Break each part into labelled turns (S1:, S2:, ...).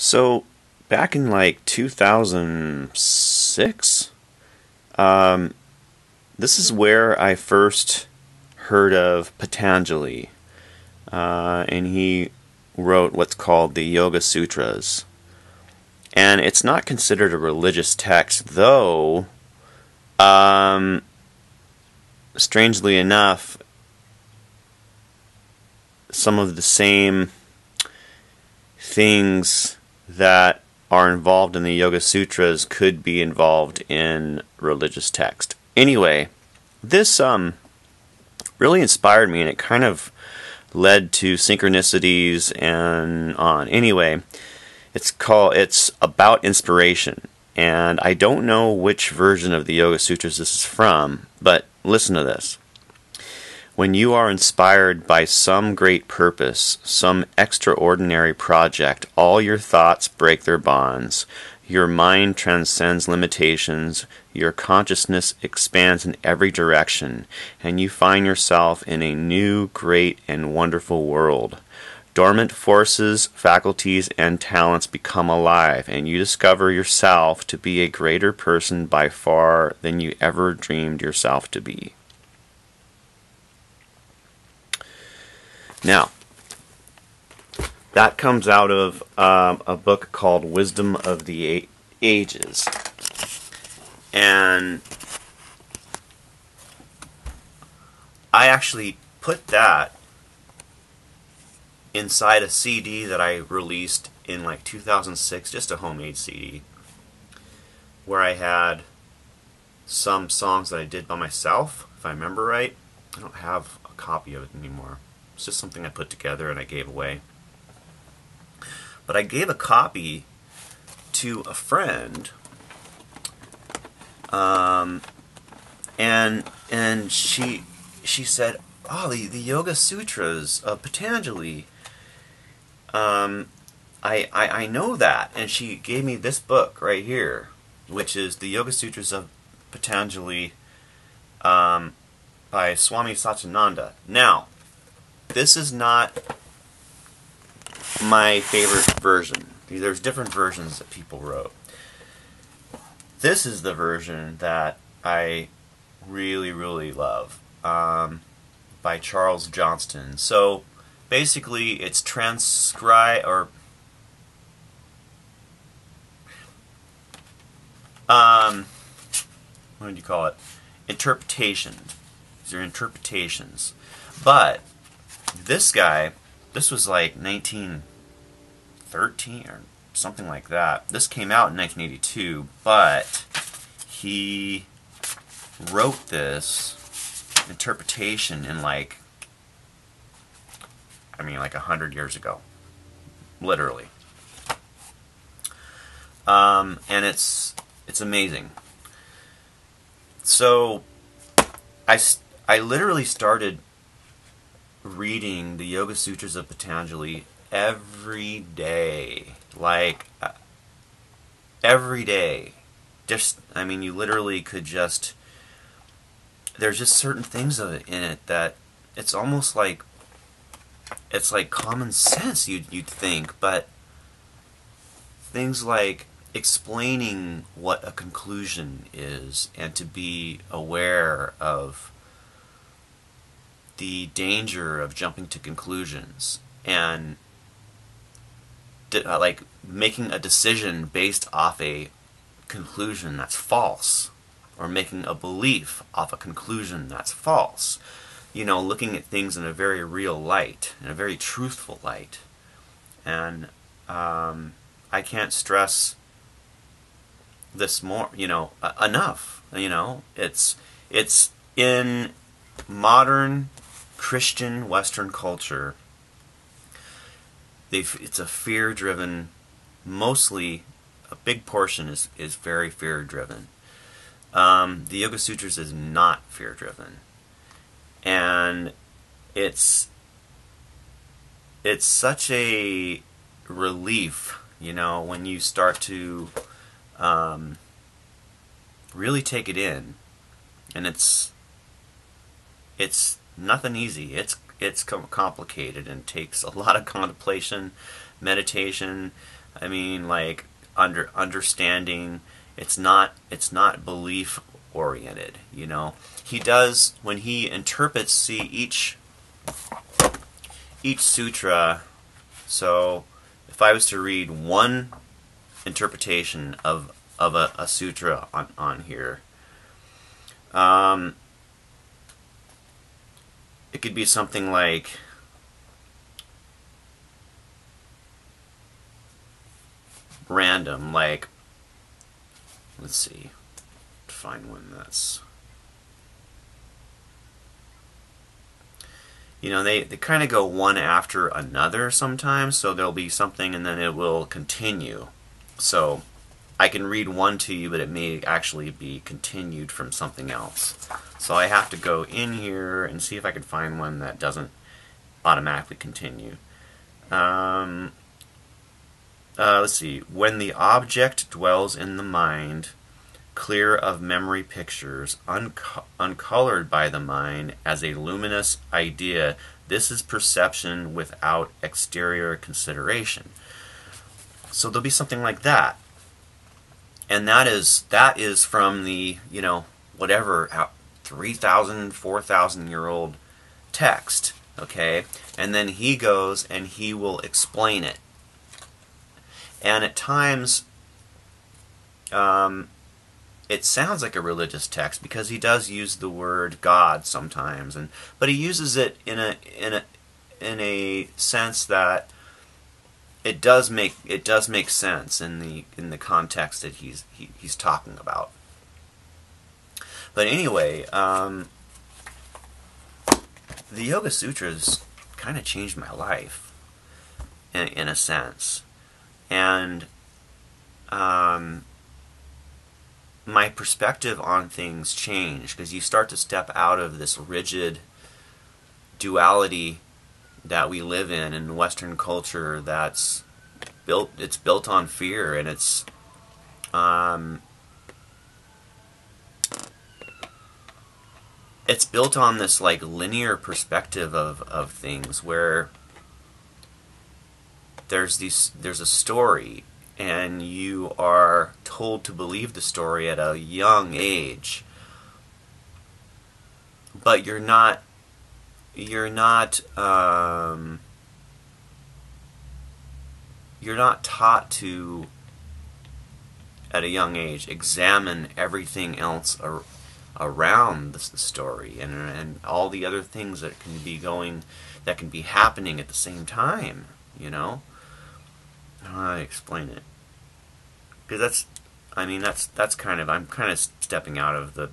S1: So, back in like 2006, um, this is where I first heard of Patanjali, and he wrote what's called the Yoga Sutras. And it's not considered a religious text, though, um, strangely enough, some of the same things that are involved in the Yoga Sutras could be involved in religious text. Anyway, this really inspired me, and it kind of led to synchronicities and on. Anyway, it's about inspiration, and I don't know which version of the Yoga Sutras this is from, but listen to this. When you are inspired by some great purpose, some extraordinary project, all your thoughts break their bonds. Your mind transcends limitations, your consciousness expands in every direction, and you find yourself in a new, great, and wonderful world. Dormant forces, faculties, and talents become alive, and you discover yourself to be a greater person by far than you ever dreamed yourself to be. Now, that comes out of a book called Wisdom of the Ages. And I actually put that inside a CD that I released in like 2006, just a homemade CD, where I had some songs that I did by myself, if I remember right. I don't have a copy of it anymore. It's just something I put together and I gave away. But I gave a copy to a friend, and she said, "Oh, the Yoga Sutras of Patanjali. I know that," and she gave me this book right here, which is the Yoga Sutras of Patanjali, by Swami Satyananda. Now, this is not my favorite version. There's different versions that people wrote. This is the version that I really, really love, by Charles Johnston. So basically, it's transcribed, or what do you call it? Interpretations. These are interpretations, but this guy, this was like 1913 or something like that. This came out in 1982, but he wrote this interpretation in like 100 years ago, literally. And it's amazing. So I literally started reading the Yoga Sutras of Patanjali every day, every day. You literally could just, there's just certain things in it that it's almost like, it's like common sense, you'd think, but things like explaining what a conclusion is, and to be aware of the danger of jumping to conclusions, and like making a decision based off a conclusion that's false, or making a belief off a conclusion that's false. Looking at things in a very real light, in a very truthful light. And I can't stress this more, enough. It's in modern Christian Western culture. It's a fear-driven, mostly a big portion is very fear-driven. The Yoga Sutras is not fear-driven, and it's such a relief, when you start to really take it in, and it's nothing easy. It's complicated and takes a lot of contemplation, meditation, I mean, like understanding. It's not belief oriented. You know, he does when he interprets. See each sutra. So if I was to read one interpretation of a sutra on here, it could be something like random, like, let's see, find one that's, you know, they kind of go one after another sometimes, so there'll be something and then it will continue. So I can read one to you, but it may actually be continued from something else. So I have to go in here and see if I can find one that doesn't automatically continue. Let's see. When the object dwells in the mind, clear of memory pictures, uncolored by the mind as a luminous idea, this is perception without exterior consideration. So there'll be something like that. And that is from the, you know, whatever, 3,000, 4,000-year-old text, okay? And then he goes and he will explain it. And at times, it sounds like a religious text because he does use the word God sometimes, but he uses it in a sense that it does make sense in the context that he's talking about. But anyway, the Yoga Sutras kind of changed my life in a sense. And my perspective on things changed because you start to step out of this rigid duality that we live in Western culture that's built on fear, and it's built on this like linear perspective of things where there's a story and you are told to believe the story at a young age, but you're not taught to, at a young age, examine everything else around the story and all the other things that can be happening at the same time, you know? How do I explain it? Because that's kind of, I'm kind of stepping out of the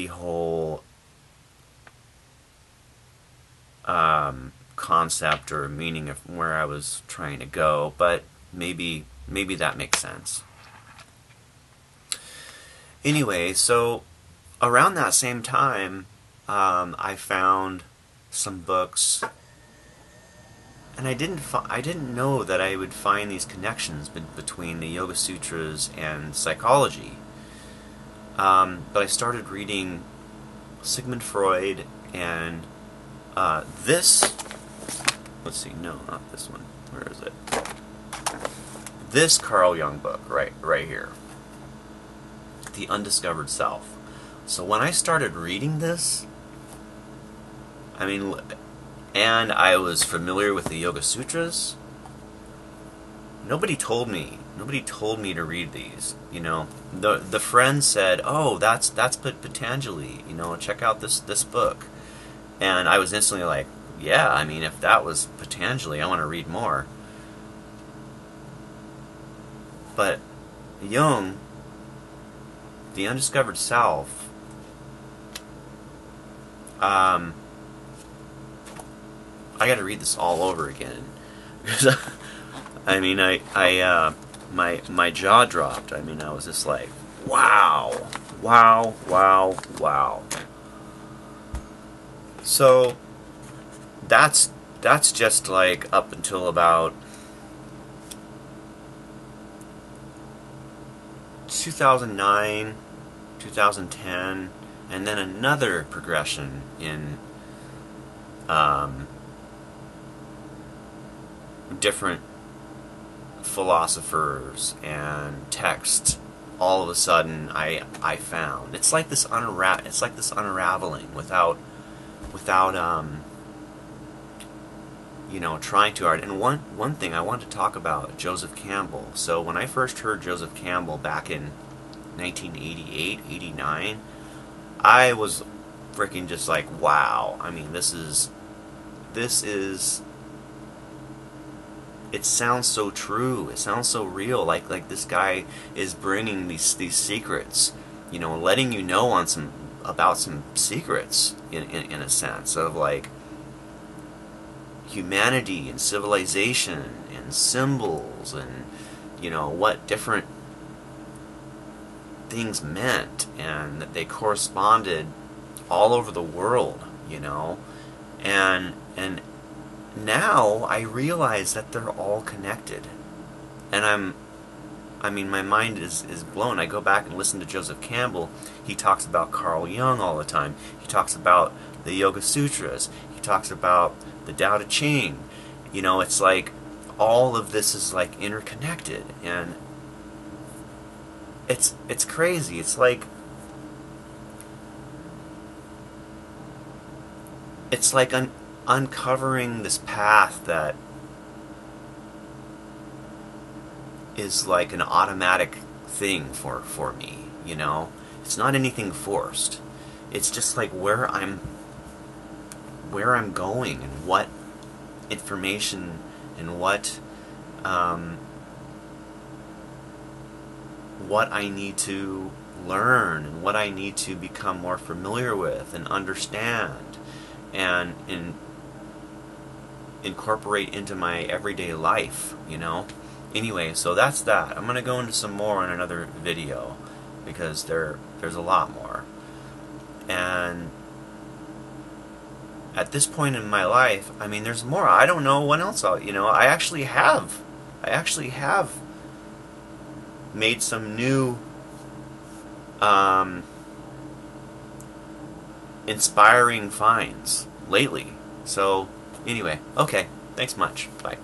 S1: whole concept or meaning of where I was trying to go, but maybe that makes sense. Anyway, so around that same time, I found some books, and I didn't know that I would find these connections between the Yoga Sutras and psychology. But I started reading Sigmund Freud and this. Let's see, no, not this one. Where is it? This Carl Jung book, right here. The Undiscovered Self. So when I started reading this, and I was familiar with the Yoga Sutras, nobody told me to read these. You know, the friend said, "Oh, that's Patanjali. You know, check out this book." And I was instantly like, "Yeah, if that was Patanjali, I want to read more." But Jung, The Undiscovered Self, I got to read this all over again because my jaw dropped. I was just like, wow. So that's just like up until about 2009, 2010, and then another progression in different philosophers and texts all of a sudden I found. It's like this unraveling without you know, trying too hard. And one thing I want to talk about, Joseph Campbell. So when I first heard Joseph Campbell back in 1988, 89, I was freaking just like, wow. I mean, this is it sounds so true. It sounds so real. Like this guy is bringing these secrets, you know, letting you know on about some secrets in a sense of like humanity and civilization and symbols and, you know, what different things meant, and that they corresponded all over the world, you know, and now I realize that they're all connected, and I mean, my mind is blown. I go back and listen to Joseph Campbell. He talks about Carl Jung all the time. He talks about the Yoga Sutras. He talks about the Tao Te Ching. You know, it's like all of this is like interconnected, and it's crazy. It's like uncovering this path that is like an automatic thing for me, you know? It's not anything forced. It's just like where I'm going and what information and what I need to learn and what I need to become more familiar with and understand and incorporate into my everyday life, you know? Anyway, so that's that. I'm going to go into some more in another video because there's a lot more. And at this point in my life, I mean, there's more. I don't know what else you know, I actually have made some new inspiring finds lately. So anyway, okay, thanks much. Bye.